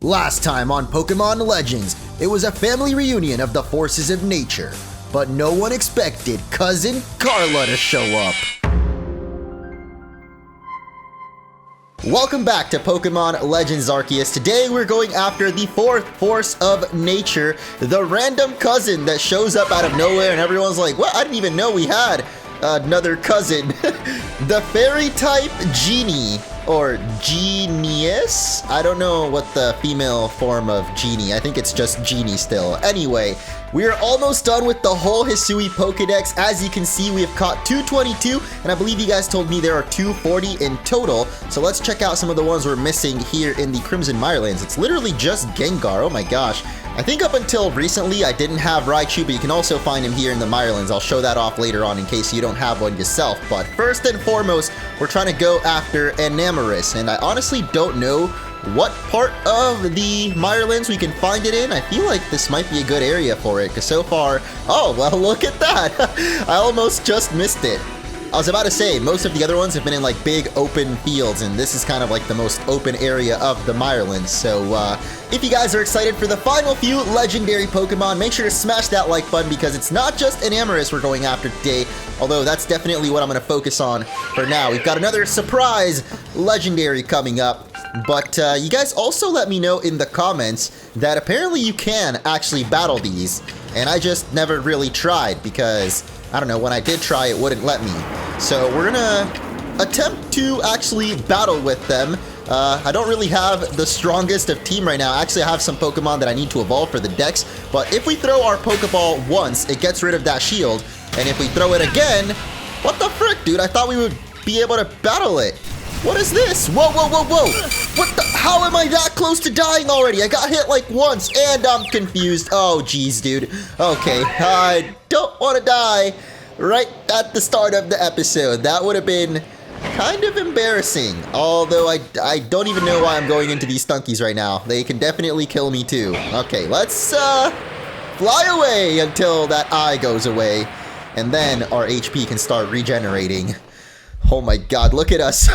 Last time on Pokemon Legends, it was a family reunion of the forces of nature, but no one expected Cousin Carla to show up. Welcome back to Pokemon Legends Arceus. Today we're going after the fourth force of nature, the random cousin that shows up out of nowhere and everyone's like, what? I didn't even know we had another cousin. The fairy type genie, or genius? I don't know what the female form of genie. I think it's just genie still. Anyway, we are almost done with the whole Hisui Pokedex. As you can see, we have caught 222, and I believe you guys told me there are 240 in total. So let's check out some of the ones we're missing here in the Crimson Mirelands. It's literally just Gengar. Oh my gosh. I think up until recently I didn't have Raichu, but you can also find him here in the Mirelands. I'll show that off later on in case you don't have one yourself. But first and foremost, we're trying to go after Enamorus, and I honestly don't know what part of the Mirelands we can find it in. I feel like this might be a good area for it, because so far... Oh, well, look at that! I almost just missed it. I was about to say, most of the other ones have been in like big open fields, and this is kind of like the most open area of the Mirelands. So if you guys are excited for the final few legendary Pokemon, make sure to smash that like button, because it's not just Enamorus we're going after today, although that's definitely what I'm going to focus on for now. We've got another surprise legendary coming up, but you guys also let me know in the comments that apparently you can actually battle these, and I just never really tried because... I don't know, when I did try, it wouldn't let me. So we're gonna attempt to actually battle with them. I don't really have the strongest of team right now. Actually, I have some Pokemon that I need to evolve for the Dex. But if we throw our Pokeball once, it gets rid of that shield. And if we throw it again... What the frick, dude? I thought we would be able to battle it. What is this? Whoa, whoa, whoa, whoa! What the? How am I that close to dying already? I got hit like once, and I'm confused. Oh, geez, dude. Okay, I don't want to die right at the start of the episode. That would have been kind of embarrassing. Although I don't even know why I'm going into these Stunkies right now. They can definitely kill me too. Okay, let's fly away until that eye goes away, and then our HP can start regenerating. Oh my god, look at us.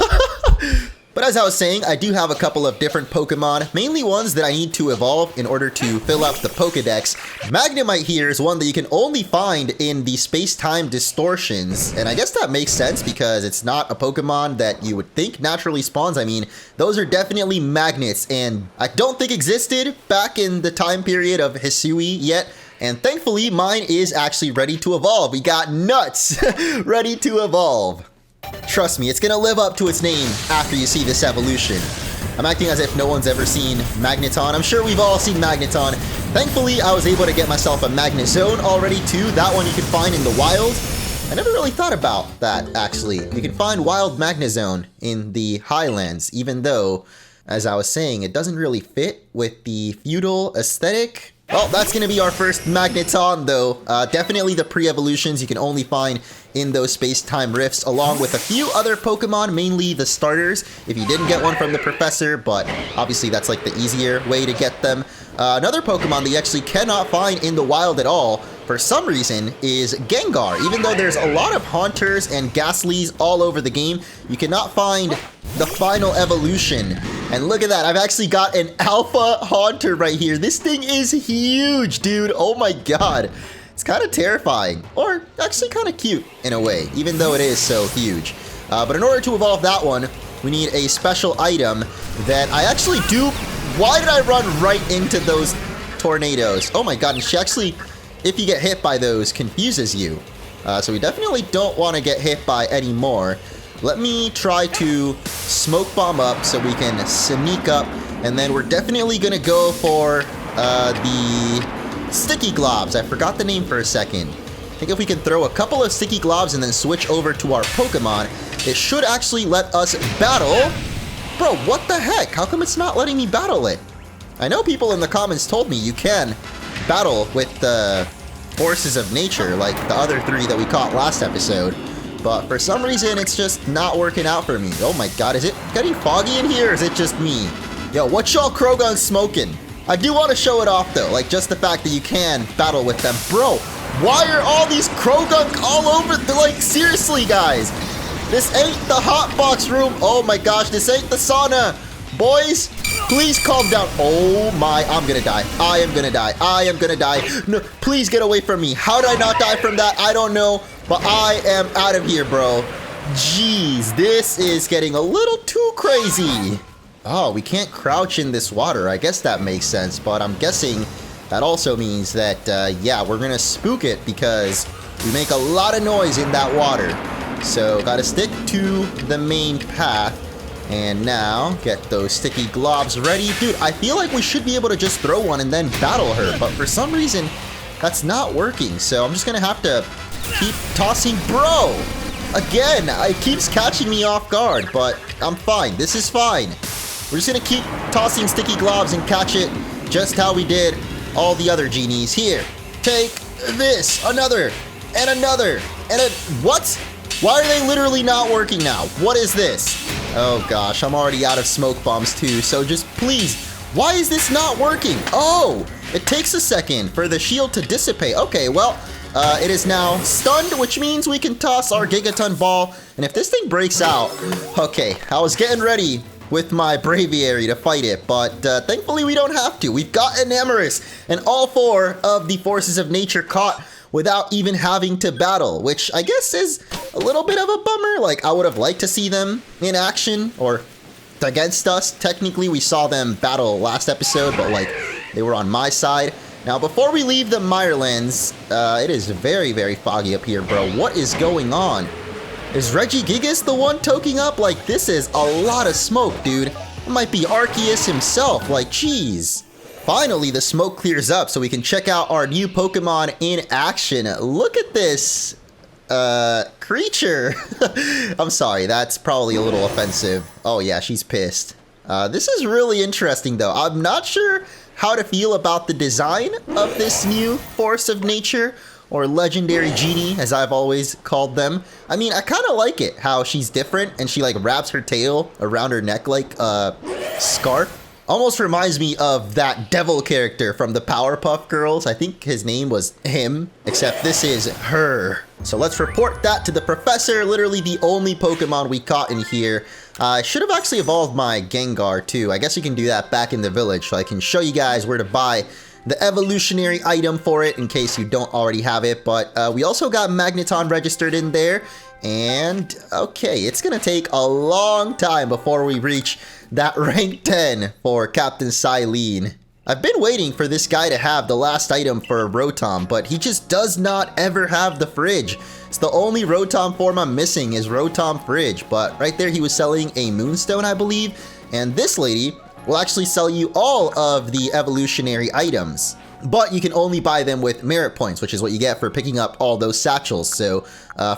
But as I was saying, I do have a couple of different Pokemon, mainly ones that I need to evolve in order to fill up the Pokedex. Magnemite here is one that you can only find in the Space-Time Distortions, and I guess that makes sense because it's not a Pokemon that you would think naturally spawns. I mean, those are definitely magnets, and I don't think existed back in the time period of Hisui yet. And thankfully, mine is actually ready to evolve. We got nuts ready to evolve. Trust me, it's gonna live up to its name after you see this evolution. I'm acting as if no one's ever seen Magneton. I'm sure we've all seen Magneton. Thankfully, I was able to get myself a Magnezone already too. That one you can find in the wild. I never really thought about that, actually. You can find wild Magnezone in the Highlands, even though, as I was saying, it doesn't really fit with the feudal aesthetic. Well, that's going to be our first Magneton, though. Definitely the pre-evolutions you can only find in those space-time rifts, along with a few other Pokemon, mainly the starters, if you didn't get one from the professor, but obviously that's like the easier way to get them. Another Pokemon that you actually cannot find in the wild at all, for some reason, is Gengar. Even though there's a lot of Haunters and Ghastlies all over the game, you cannot find the final evolution. And look at that, I've actually got an Alpha Haunter right here. This thing is huge, dude. Oh my god. It's kind of terrifying, or actually kind of cute in a way, even though it is so huge. But in order to evolve that one, we need a special item that I actually do. Why did I run right into those tornadoes? Oh my god, and she actually, if you get hit by those, confuses you. So we definitely don't want to get hit by any more. Let me try to smoke bomb up so we can sneak up, and then we're definitely going to go for the Sticky Globs. I forgot the name for a second. I think if we can throw a couple of Sticky Globs and then switch over to our Pokemon, it should actually let us battle. Bro, what the heck? How come it's not letting me battle it? I know people in the comments told me you can battle with the forces of nature, like the other three that we caught last episode. But for some reason, it's just not working out for me. Oh my god, is it getting foggy in here, or is it just me? Yo, what y'all Krogan smoking? I do want to show it off, though. Like, just the fact that you can battle with them. Bro, why are all these Krogan all over? Like, seriously, guys. This ain't the hot box room. Oh my gosh, this ain't the sauna. Boys, Please calm down. Oh my, I'm gonna die. I am gonna die. I am gonna die. No, please get away from me. How did I not die from that? I don't know, but I am out of here, bro. Jeez, this is getting a little too crazy. Oh, we can't crouch in this water. I guess that makes sense, but I'm guessing that also means that, yeah, we're gonna spook it because we make a lot of noise in that water. So, gotta stick to the main path. And now, get those sticky globs ready. Dude, I feel like we should be able to just throw one and then battle her, but for some reason, that's not working. So, I'm just gonna have to keep tossing. Bro! Again, it keeps catching me off guard, but I'm fine. This is fine. We're just gonna keep tossing sticky globs and catch it just how we did all the other genies. Here, take this, another, and another, and what? Why are they literally not working now? What is this? Oh gosh, I'm already out of smoke bombs too, so just please, why is this not working? Oh, it takes a second for the shield to dissipate. Okay, well, it is now stunned, which means we can toss our Gigaton Ball, and if this thing breaks out, okay, I was getting ready with my Braviary to fight it, but thankfully we don't have to. We've got Enamorus and all 4 of the forces of nature caught without even having to battle, which I guess is a little bit of a bummer. Like, I would have liked to see them in action or against us. Technically, we saw them battle last episode, but like, they were on my side. Now, before we leave the Mirelands, it is very, very foggy up here, bro. What is going on? Is Regigigas the one toking up? Like, this is a lot of smoke, dude. It might be Arceus himself, like, jeez. Finally, the smoke clears up so we can check out our new Pokemon in action. Look at this, creature. I'm sorry, that's probably a little offensive. Oh yeah, she's pissed. This is really interesting though. I'm not sure how to feel about the design of this new force of nature, or legendary genie, as I've always called them. I mean, I kind of like it, how she's different, and she like wraps her tail around her neck like a scarf. Almost reminds me of that devil character from the Powerpuff Girls. I think his name was him, except this is her. So let's report that to the professor, literally the only Pokemon we caught in here. I should have actually evolved my Gengar too. I guess you can do that back in the village, so I can show you guys where to buy the evolutionary item for it in case you don't already have it. But we also got Magneton registered in there. And okay, it's gonna take a long time before we reach that rank 10 for Captain Silene. I've been waiting for this guy to have the last item for Rotom, but he just does not ever have the fridge. It's the only Rotom form I'm missing is Rotom Fridge, but right there he was selling a Moonstone, I believe, and this lady will actually sell you all of the evolutionary items. But you can only buy them with merit points, which is what you get for picking up all those satchels. So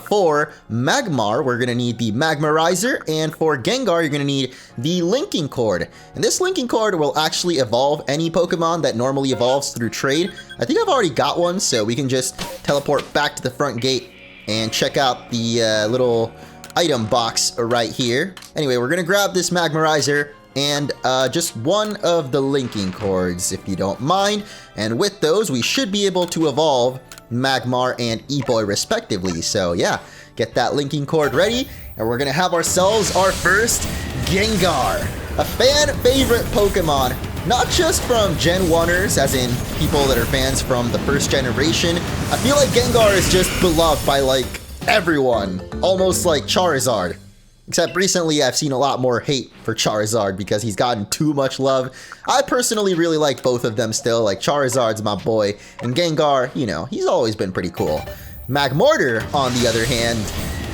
for Magmar, we're going to need the Magmarizer, and for Gengar, you're going to need the Linking Cord. And this Linking Cord will actually evolve any Pokemon that normally evolves through trade. I think I've already got one, so we can just teleport back to the front gate and check out the little item box right here. Anyway, we're going to grab this Magmarizer and just one of the linking cords, if you don't mind. And with those, we should be able to evolve Magmar and E-Boy respectively. So yeah, get that linking cord ready, and we're gonna have ourselves our first Gengar. A fan favorite Pokemon, not just from Gen 1ers, as in people that are fans from the first generation. I feel like Gengar is just beloved by like everyone, almost like Charizard. Except recently I've seen a lot more hate for Charizard because he's gotten too much love. I personally really like both of them still, like Charizard's my boy, and Gengar, you know, he's always been pretty cool. Magmortar, on the other hand,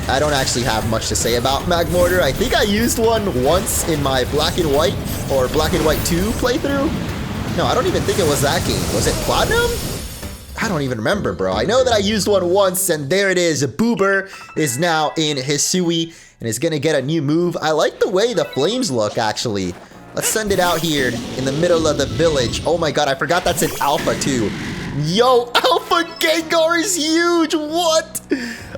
I don't actually have much to say about Magmortar. I think I used one once in my Black and White, or Black and White 2 playthrough. No, I don't even think it was that game. Was it Platinum? I don't even remember, bro. I know that I used one once, and there it is. Boober is now in Hisui and is gonna get a new move. I like the way the flames look, actually. Let's send it out here in the middle of the village. Oh my god, I forgot that's an alpha too. Yo, Alpha Gengar is huge! What?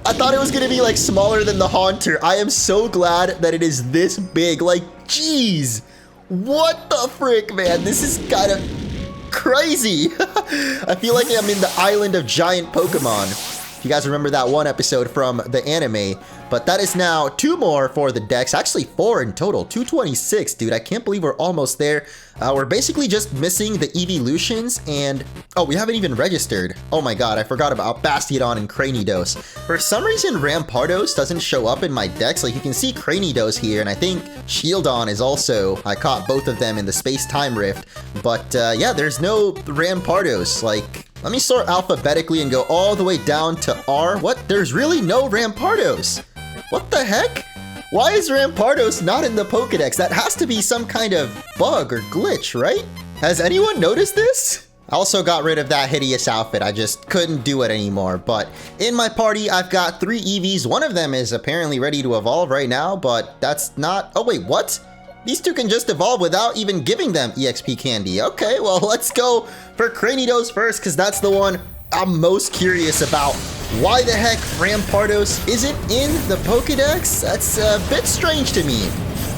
I thought it was gonna be like smaller than the Haunter. I am so glad that it is this big. Like, jeez. What the frick, man? This is kind of crazy. I feel like I'm in the island of giant Pokemon. If you guys remember that one episode from the anime. But that is now 2 more for the dex, actually 4 in total, 226, dude. I can't believe we're almost there. We're basically just missing the evolutions, and oh, we haven't even registered. Oh my god, I forgot about Bastiodon and Cranidos. For some reason, Rampardos doesn't show up in my dex. Like, you can see Cranidos here, and I think Shieldon is also, I caught both of them in the space-time rift. But yeah, there's no Rampardos. Like, let me sort alphabetically and go all the way down to R. What? There's really no Rampardos. What the heck? Why is Rampardos not in the Pokédex? That has to be some kind of bug or glitch, right? Has anyone noticed this? I also got rid of that hideous outfit. I just couldn't do it anymore. But in my party, I've got 3 EVs. One of them is apparently ready to evolve right now, but that's not... Oh, wait, what? These 2 can just evolve without even giving them EXP candy. Okay, well, let's go for Cranidos first, because that's the one I'm most curious about. Why the heck Rampardos isn't in the Pokédex? That's a bit strange to me.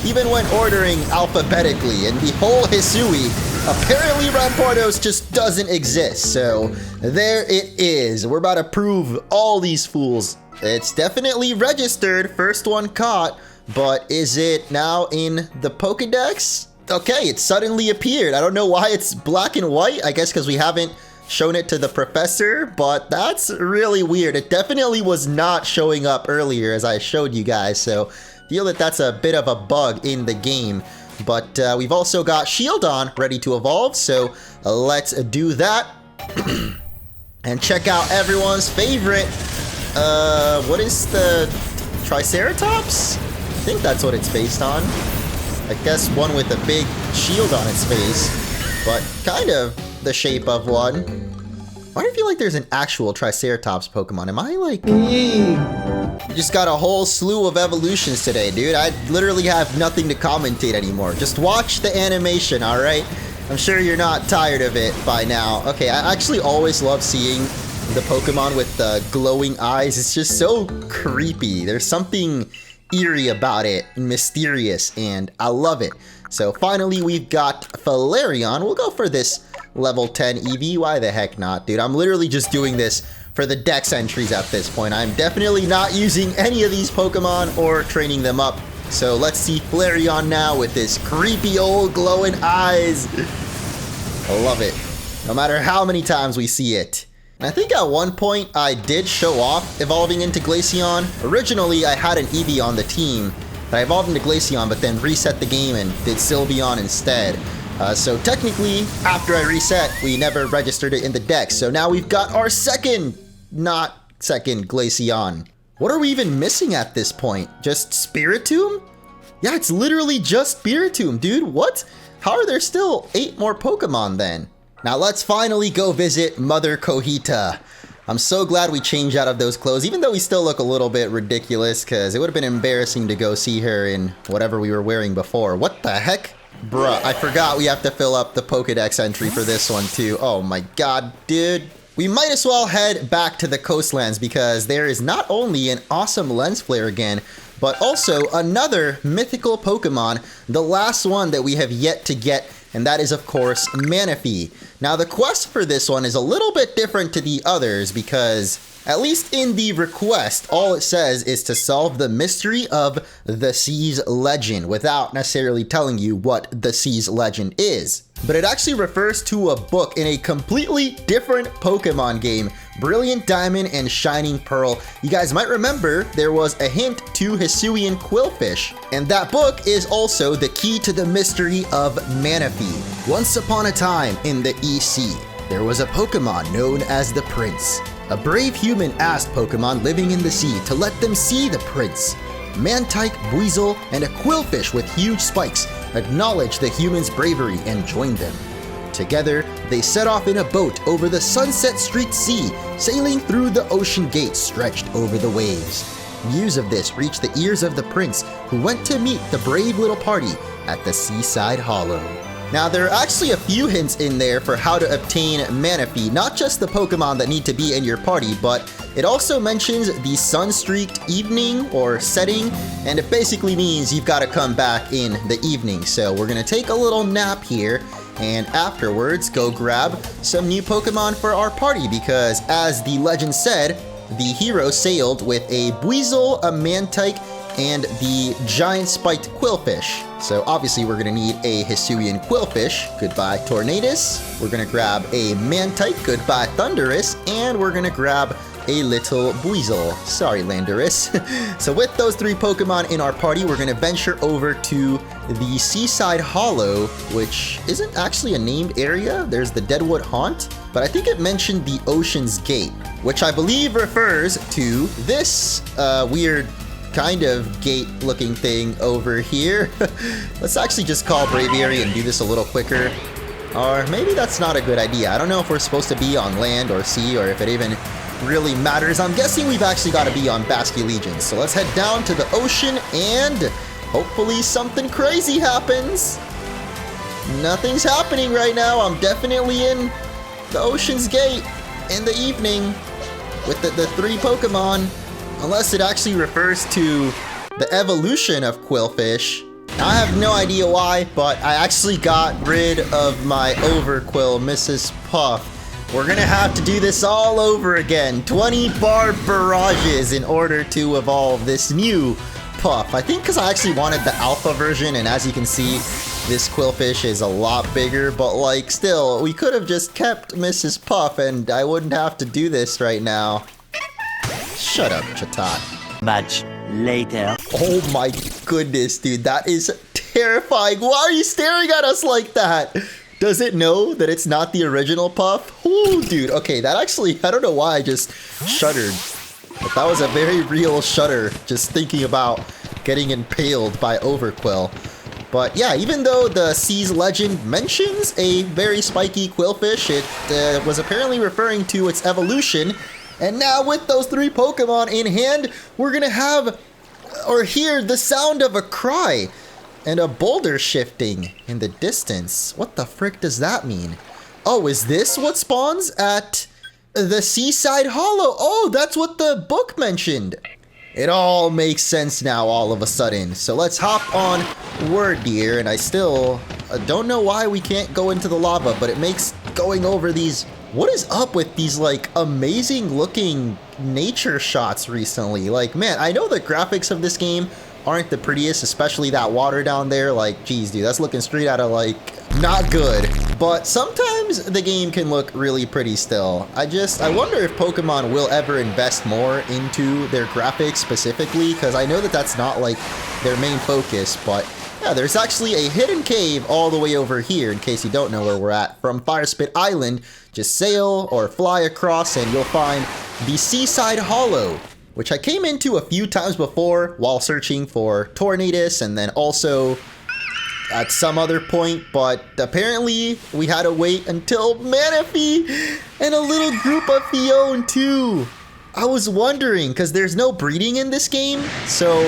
Even when ordering alphabetically and the whole Hisui, apparently Rampardos just doesn't exist. So there it is. We're about to prove all these fools. It's definitely registered, first one caught, but is it now in the Pokédex? Okay, it suddenly appeared. I don't know why it's black and white. I guess because we haven't shown it to the professor, but that's really weird. It definitely was not showing up earlier as I showed you guys, so feel that that's a bit of a bug in the game. But we've also got Shieldon ready to evolve, so let's do that. And check out everyone's favorite, what is the Triceratops? I think that's what it's based on. I guess one with a big shield on its face, but kind of the shape of one. Why do I feel like there's an actual Triceratops Pokemon? Am I like... You just got a whole slew of evolutions today, dude. I literally have nothing to commentate anymore. Just watch the animation, alright? I'm sure you're not tired of it by now. Okay, I actually always love seeing the Pokemon with the glowing eyes. It's just so creepy. There's something eerie about it, mysterious, and I love it. So finally, we've got Flareon. We'll go for this level 10 EV. Why the heck not, dude? I'm literally just doing this for the dex entries at this point. I'm definitely not using any of these Pokemon or training them up. So let's see Flareon now with this creepy old glowing eyes. I love it. No matter how many times we see it. And I think at one point I did show off evolving into Glaceon. Originally, I had an Eevee on the team that I evolved into Glaceon, but then reset the game and did Sylveon instead. So technically, after I reset, we never registered it in the dex. So now we've got our second Glaceon. What are we even missing at this point? Just Spiritomb? Yeah, it's literally just Spiritomb, dude. What? How are there still 8 more Pokemon then? Now let's finally go visit Mother Kohita. I'm so glad we changed out of those clothes, even though we still look a little bit ridiculous, because it would have been embarrassing to go see her in whatever we were wearing before. What the heck? Bruh, I forgot we have to fill up the Pokédex entry for this one too. Oh my god, dude. We might as well head back to the coastlands because there is not only an awesome lens flare again, but also another mythical Pokemon, the last one that we have yet to get, and that is of course Manafee. Now the quest for this one is a little bit different to the others because, at least in the request, all it says is to solve the mystery of the Sea's Legend without necessarily telling you what the Sea's Legend is. But it actually refers to a book in a completely different Pokemon game, Brilliant Diamond and Shining Pearl. You guys might remember there was a hint to Hisuian Quillfish, and that book is also the key to the mystery of Manafee. Once upon a time in the EC, there was a Pokemon known as the Prince. A brave human asked Pokemon living in the sea to let them see the prince. Mantike, Buizel, and a Quillfish with huge spikes acknowledged the human's bravery and joined them. Together, they set off in a boat over the Sunset Street Sea, sailing through the ocean gates stretched over the waves. News of this reached the ears of the prince, who went to meet the brave little party at the Seaside Hollow. Now, there are actually a few hints in there for how to obtain Manaphy, not just the Pokemon that need to be in your party, but it also mentions the sun-streaked evening or setting, and it basically means you've got to come back in the evening. So we're going to take a little nap here, and afterwards go grab some new Pokemon for our party, because as the legend said, the hero sailed with a Buizel, a Mantike, and the giant spiked Quillfish. So obviously we're gonna need a Hisuian Quillfish. Goodbye, Tornadus. We're gonna grab a Mantike. Goodbye, Thundurus. And we're gonna grab a little Buizel. Sorry, Landorus. So with those 3 Pokemon in our party, we're gonna venture over to the Seaside Hollow, which isn't actually a named area. There's the Deadwood Haunt, but I think it mentioned the Ocean's Gate, which I believe refers to this weird kind of gate looking thing over here. Let's actually just call Braviary and do this a little quicker. Or maybe that's not a good idea. I don't know if we're supposed to be on land or sea, or if it even really matters. I'm guessing we've actually got to be on Basculegion. So let's head down to the ocean and hopefully something crazy happens. Nothing's happening right now. I'm definitely in the Ocean's Gate in the evening with the 3 Pokemon. Unless it actually refers to the evolution of Quillfish. I have no idea why, but I actually got rid of my Overquill, Mrs. Puff. We're gonna have to do this all over again. 20 bar barrages in order to evolve this new Puff. I think because I actually wanted the alpha version, and as you can see, this Quillfish is a lot bigger, but like still, we could have just kept Mrs. Puff and I wouldn't have to do this right now. Shut up, Chatot. Much later. Oh my goodness, dude, that is terrifying. Why are you staring at us like that? Does it know that it's not the original Puff? Ooh, dude, okay, that actually, I don't know why I just shuddered. But that was a very real shudder, just thinking about getting impaled by Overquill. But yeah, even though the Sea's legend mentions a very spiky Quillfish, it was apparently referring to its evolution. And now with those 3 Pokemon in hand, we're gonna have or hear the sound of a cry and a boulder shifting in the distance. What the frick does that mean? Oh, is this what spawns at the Seaside Hollow? Oh, that's what the book mentioned. It all makes sense now all of a sudden. So let's hop on Wordeer, and I still don't know why we can't go into the lava, but it makes going over these... What is up with these, like, amazing looking nature shots recently? Like, man, I know the graphics of this game aren't the prettiest, especially that water down there. Like, geez, dude, that's looking straight out of, like, not good. But sometimes the game can look really pretty still. I wonder if Pokemon will ever invest more into their graphics specifically, because I know that that's not, like, their main focus, but... yeah, there's actually a hidden cave all the way over here, in case you don't know where we're at. From Firespit Island, just sail or fly across and you'll find the Seaside Hollow, which I came into a few times before while searching for Tornadus, and then also at some other point, but apparently we had to wait until Manafee and a little group of Fion too. I was wondering, because there's no breeding in this game, so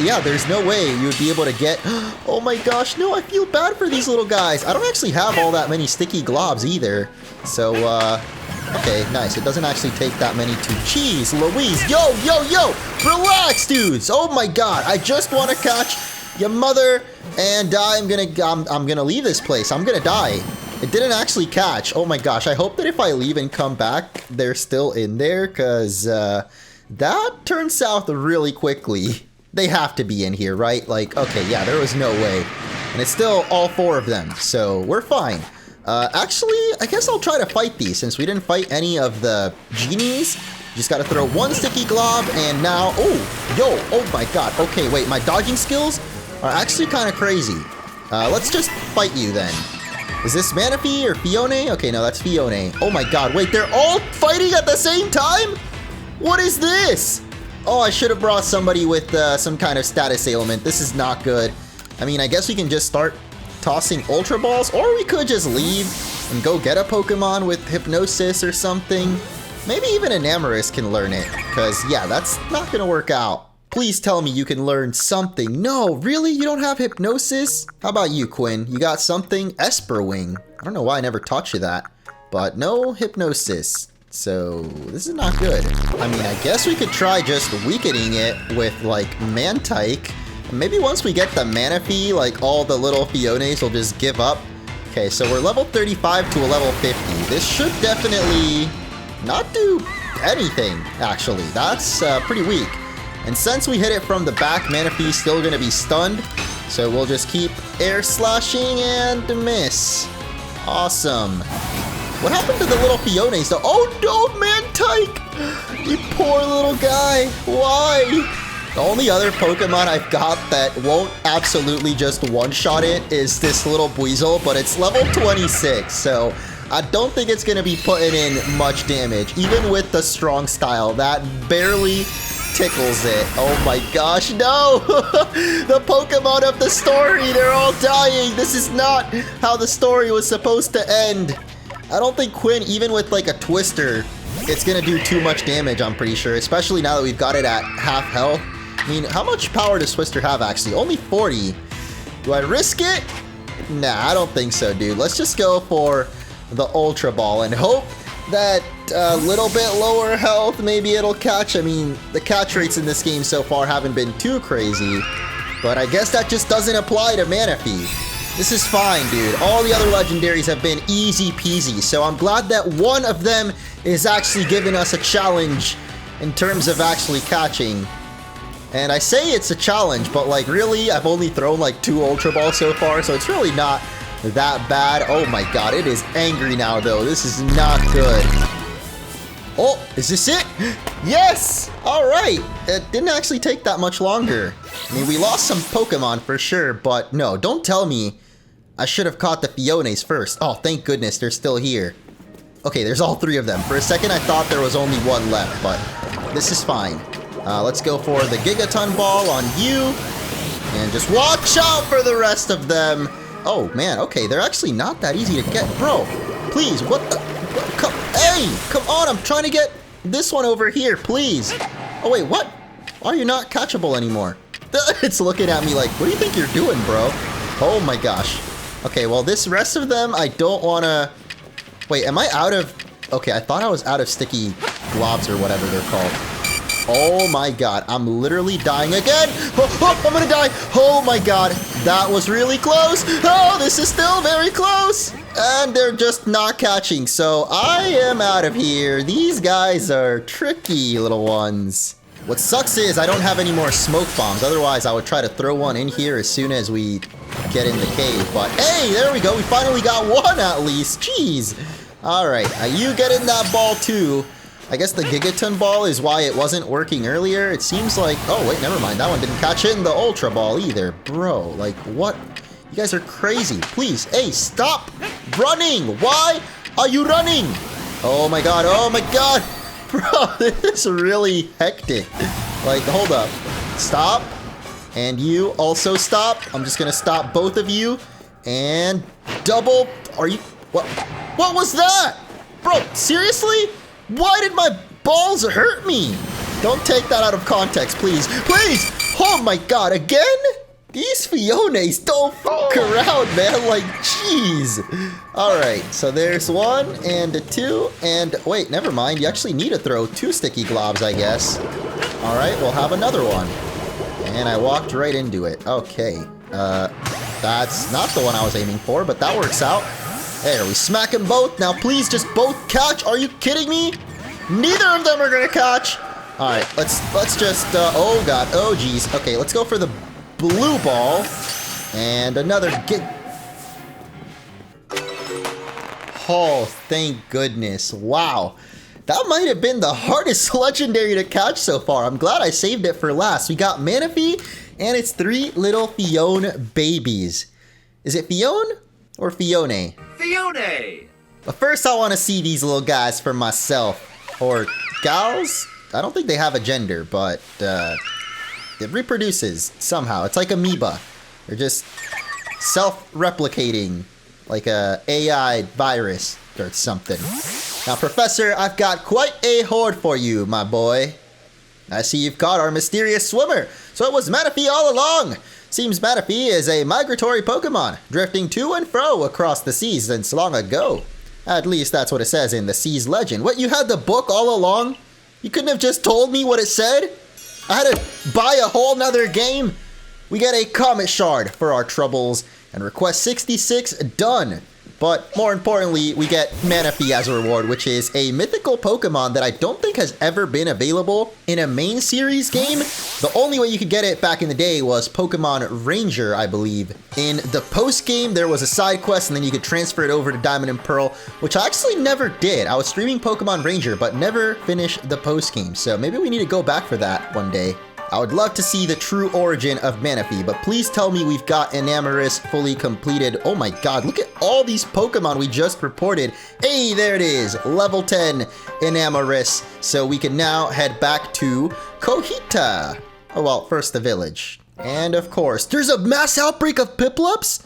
yeah, there's no way you would be able to get... oh my gosh, no, I feel bad for these little guys. I don't actually have all that many sticky globs either. So, okay, nice. It doesn't actually take that many to... Jeez, Louise, yo, relax, dudes. Oh my god, I just want to catch your mother, and I'm gonna leave this place. I'm gonna die. It didn't actually catch. Oh my gosh, I hope that if I leave and come back, they're still in there, because that turned south really quickly. They have to be in here, right? Like, okay, yeah, there was no way. And it's still all 4 of them, so we're fine. Actually, I guess I'll try to fight these, since we didn't fight any of the genies. Just gotta throw 1 sticky glob, and now... oh my god. Okay, wait, my dodging skills are actually kind of crazy. Let's just fight you then. Is this Manafee or Fione? Okay, no, that's Fione. Oh my god, wait, they're all fighting at the same time? What is this? Oh, I should have brought somebody with some kind of status ailment. This is not good. I mean, I guess we can just start tossing Ultra Balls, or we could just leave and go get a Pokemon with Hypnosis or something. Maybe even Enamorus can learn it, because, yeah, that's not gonna work out. Please tell me you can learn something. No, really? You don't have Hypnosis? How about you, Quinn? You got something? Esper Wing. I don't know why I never taught you that. But no Hypnosis. So, this is not good. I mean, I guess we could try just weakening it with, like, Mantike. Maybe once we get the Manafee, like, all the little Fiones will just give up. Okay, so we're level 35 to a level 50. This should definitely not do anything, actually. That's pretty weak. And since we hit it from the back, Manafee's still gonna be stunned. So we'll just keep air slashing and miss. Awesome. What happened to the little Fiones though? Oh no, Mantike! You poor little guy. Why? The only other Pokemon I've got that won't absolutely just one-shot it is this little Buizel, but it's level 26, so I don't think it's going to be putting in much damage. Even with the strong style, that barely tickles it. Oh my gosh, no! The Pokemon of the story, they're all dying! This is not how the story was supposed to end. I don't think Quinn, even with like a Twister, it's going to do too much damage, I'm pretty sure, especially now that we've got it at half health. I mean, how much power does Twister have, actually? Only 40. Do I risk it? Nah, I don't think so, dude. Let's just go for the Ultra Ball and hope that a little bit lower health, maybe it'll catch. I mean, the catch rates in this game so far haven't been too crazy, but I guess that just doesn't apply to Manaphy. This is fine, dude. All the other legendaries have been easy peasy, so I'm glad that one of them is actually giving us a challenge in terms of actually catching. And I say it's a challenge, but like really, I've only thrown like 2 Ultra Balls so far, so it's really not that bad. Oh my god, it is angry now though. This is not good. Oh, is this it? Yes! Alright! It didn't actually take that much longer. I mean, we lost some Pokemon for sure, but no, don't tell me I should have caught the Fiones first. Oh, thank goodness they're still here. Okay, there's all 3 of them. For a second, I thought there was only 1 left, but this is fine. Let's go for the Gigaton Ball on you. And just watch out for the rest of them. Oh, man. Okay, they're actually not that easy to get. Bro, please, what the... Hey, come on. I'm trying to get this one over here, please. Oh, wait, what? Why are you not catchable anymore? It's looking at me like, what do you think you're doing, bro? Oh, my gosh. Okay, well, this rest of them, I don't want to... Wait, am I out of... Okay, I thought I was out of sticky globs or whatever they're called. Oh my god, I'm literally dying again! Oh, I'm gonna die! Oh my god, that was really close! Oh, this is still very close! And they're just not catching, so I am out of here. These guys are tricky little ones. What sucks is I don't have any more smoke bombs, otherwise I would try to throw one in here as soon as we get in the cave. But hey, there we go, we finally got one at least, jeez! Alright, you get in that ball too. I guess the Gigaton Ball is why it wasn't working earlier. It seems like... Oh, wait, never mind. That one didn't catch in the Ultra Ball either. Bro, like, what? You guys are crazy. Please, hey, stop running. Why are you running? Oh, my God. Oh, my God. Bro, this is really hectic. Like, hold up. Stop. And you also stop. I'm just going to stop both of you. And double... Are you... What? What was that? Bro, seriously? Why did my balls hurt me? Don't take that out of context, please. Please! Oh my god, again? These Fiones don't fuck around, man. Like, jeez. Alright, so there's 1 and a 2. And wait, never mind. You actually need to throw 2 sticky globs, I guess. Alright, we'll have another one. And I walked right into it. Okay. That's not the one I was aiming for, but that works out. There, we smack them both. Now, please, just both catch. Are you kidding me? Neither of them are gonna catch. All right, let's just. Oh god. Oh geez. Okay, let's go for the blue ball and another gig. Oh, thank goodness. Wow, that might have been the hardest legendary to catch so far. I'm glad I saved it for last. We got Manafee and its 3 little Fione babies. Is it Fione or Fione? Fione! But first I want to see these little guys for myself. Or gals? I don't think they have a gender, but it reproduces somehow. It's like amoeba. They're just self-replicating like a AI virus or something. Now, Professor, I've got quite a hoard for you, my boy. I see you've caught our mysterious swimmer. So it was Manafee all along. Seems Manafee is a migratory Pokemon, drifting to and fro across the seas since long ago. At least that's what it says in the Seas legend. What, you had the book all along? You couldn't have just told me what it said? I had to buy a whole nother game? We get a Comet Shard for our troubles, and request 66 done. But more importantly, we get Manafee as a reward, which is a mythical Pokemon that I don't think has ever been available in a main series game. The only way you could get it back in the day was Pokemon Ranger, I believe. In the post game, there was a side quest and then you could transfer it over to Diamond and Pearl, which I actually never did. I was streaming Pokemon Ranger, but never finished the post game. So maybe we need to go back for that one day. I would love to see the true origin of Manaphy, but please tell me we've got Enamorus fully completed. Oh my god, look at all these Pokemon we just reported. Hey, there it is, level 10 Enamorus. So we can now head back to Kohita. Oh well, first the village. And of course, there's a mass outbreak of Piplups?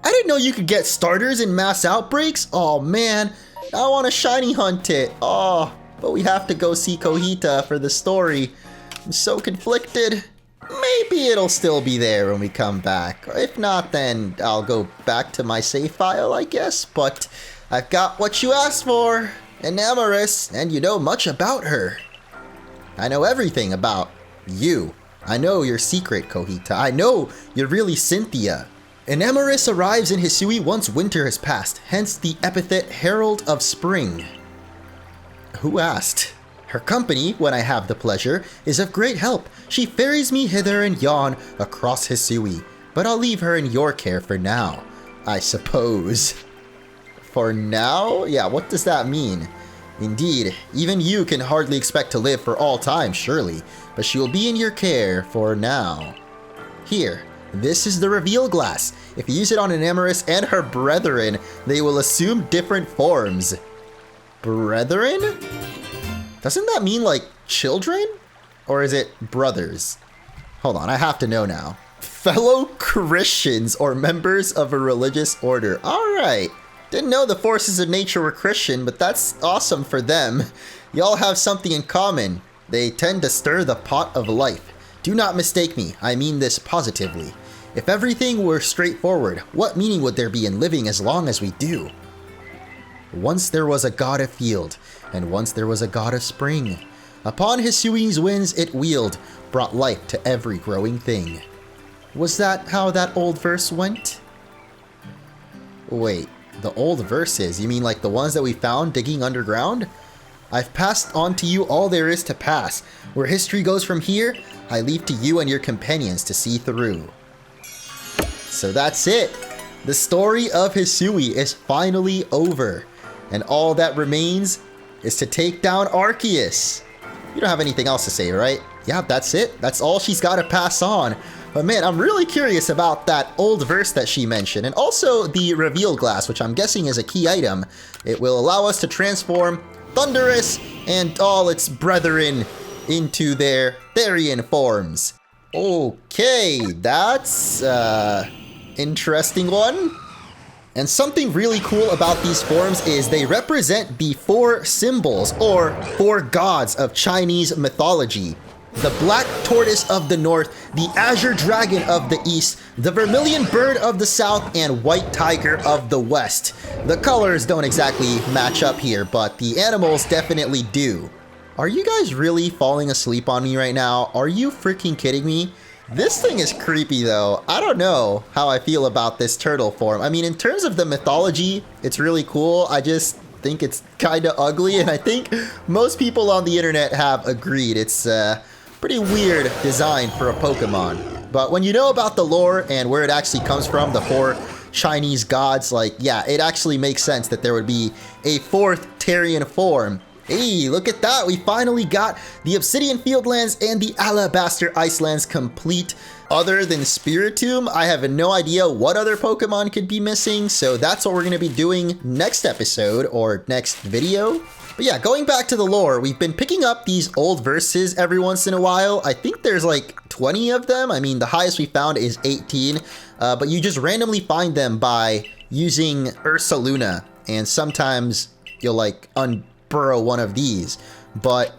I didn't know you could get starters in mass outbreaks. Oh man, I want to shiny hunt it. Oh, but we have to go see Kohita for the story. I'm so conflicted. Maybe it'll still be there when we come back. If not, then I'll go back to my save file, I guess. But I've got what you asked for, Enamorus, and you know much about her. I know everything about you. I know your secret, Kohita. I know you're really Cynthia. Enamorus arrives in Hisui once winter has passed, hence the epithet Herald of Spring. Who asked? Her company, when I have the pleasure, is of great help. She ferries me hither and yon across Hisui, but I'll leave her in your care for now, I suppose. For now? Yeah, what does that mean? Indeed, even you can hardly expect to live for all time, surely, but she will be in your care for now. Here, this is the reveal glass. If you use it on Enamorus and her brethren, they will assume different forms. Brethren? Doesn't that mean, like, children? Or is it brothers? Hold on, I have to know now. Fellow Christians or members of a religious order. Alright. Didn't know the forces of nature were Christian, but that's awesome for them. Y'all have something in common. They tend to stir the pot of life. Do not mistake me, I mean this positively. If everything were straightforward, what meaning would there be in living as long as we do? Once there was a god of field, and once there was a god of spring. Upon Hisui's winds it wheeled, brought life to every growing thing. Was that how that old verse went? Wait, the old verses? You mean like the ones that we found digging underground? I've passed on to you all there is to pass. Where history goes from here, I leave to you and your companions to see through. So that's it. The story of Hisui is finally over. And all that remains is to take down Arceus. You don't have anything else to say, right? Yeah, that's it. That's all she's got to pass on. But man, I'm really curious about that old verse that she mentioned. And also the reveal glass, which I'm guessing is a key item. It will allow us to transform Thundurus and all its brethren into their Therian forms. Okay, that's interesting one. And something really cool about these forms is they represent the 4 symbols, or 4 gods of Chinese mythology. The black tortoise of the north, the azure dragon of the east, the vermilion bird of the south, and white tiger of the west. The colors don't exactly match up here, but the animals definitely do. Are you guys really falling asleep on me right now? Are you freaking kidding me? This thing is creepy though. I don't know how I feel about this turtle form. I mean, in terms of the mythology, it's really cool. I just think it's kind of ugly, and I think most people on the internet have agreed. It's a pretty weird design for a Pokemon. But when you know about the lore and where it actually comes from, the 4 Chinese gods, like, yeah, it actually makes sense that there would be a 4th Therian form. Hey, look at that. We finally got the Obsidian Fieldlands and the Alabaster Icelands complete. Other than Spiritomb, I have no idea what other Pokemon could be missing, so that's what we're going to be doing next episode or next video. But yeah, going back to the lore, we've been picking up these old verses every once in a while. I think there's like 20 of them. I mean, the highest we found is 18, but you just randomly find them by using Ursaluna, and sometimes you'll like burrow one of these. But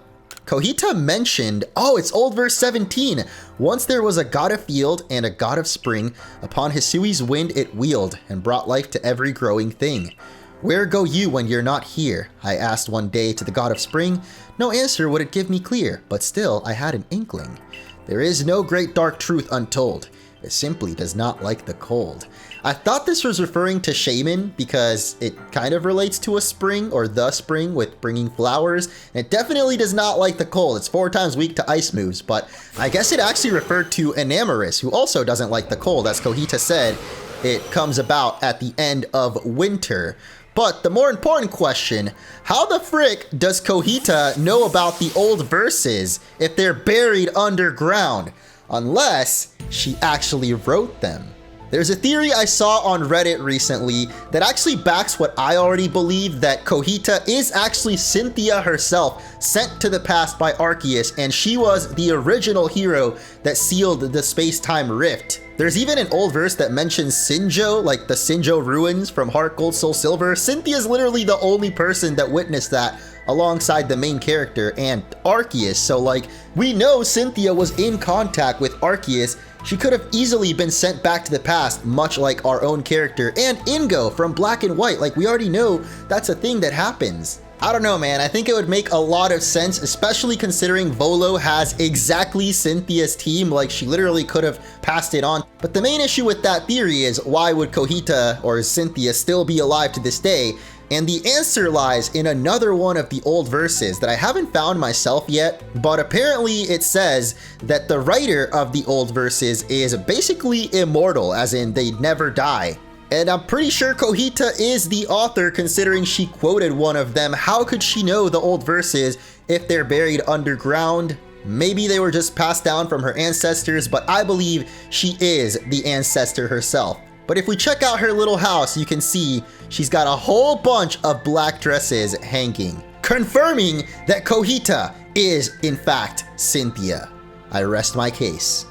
Kohita mentioned, oh, it's old verse 17. Once there was a god of field and a god of spring. Upon Hisui's wind it wheeled and brought life to every growing thing. Where go you when you're not here? I asked one day to the god of spring. No answer would it give me clear, but still I had an inkling. There is no great dark truth untold. It simply does not like the cold. I thought this was referring to Shaman because it kind of relates to a spring or the spring with bringing flowers. And it definitely does not like the cold. It's 4 times weak to ice moves, but I guess it actually referred to Enamorus, who also doesn't like the cold. As Kohita said, it comes about at the end of winter. But the more important question, how the frick does Kohita know about the old verses if they're buried underground? Unless she actually wrote them. There's a theory I saw on Reddit recently that actually backs what I already believe, that Kohita is actually Cynthia herself, sent to the past by Arceus, and she was the original hero that sealed the space-time rift. There's even an old verse that mentions Sinjo, like the Sinjo ruins from Heart Gold Soul Silver. Cynthia's literally the only person that witnessed that alongside the main character and Arceus. So like, we know Cynthia was in contact with Arceus. She could have easily been sent back to the past, much like our own character and Ingo from Black and White. Like, we already know that's a thing that happens. I don't know, man. I think it would make a lot of sense, especially considering Volo has exactly Cynthia's team. Like, she literally could have passed it on. But the main issue with that theory is, why would Kohita or Cynthia still be alive to this day? And the answer lies in another one of the old verses that I haven't found myself yet, but apparently it says that the writer of the old verses is basically immortal, as in they never die. And I'm pretty sure Kohita is the author, considering she quoted one of them. How could she know the old verses if they're buried underground? Maybe they were just passed down from her ancestors, but I believe she is the ancestor herself. But if we check out her little house, you can see she's got a whole bunch of black dresses hanging, confirming that Kohita is, in fact, Cynthia. I rest my case.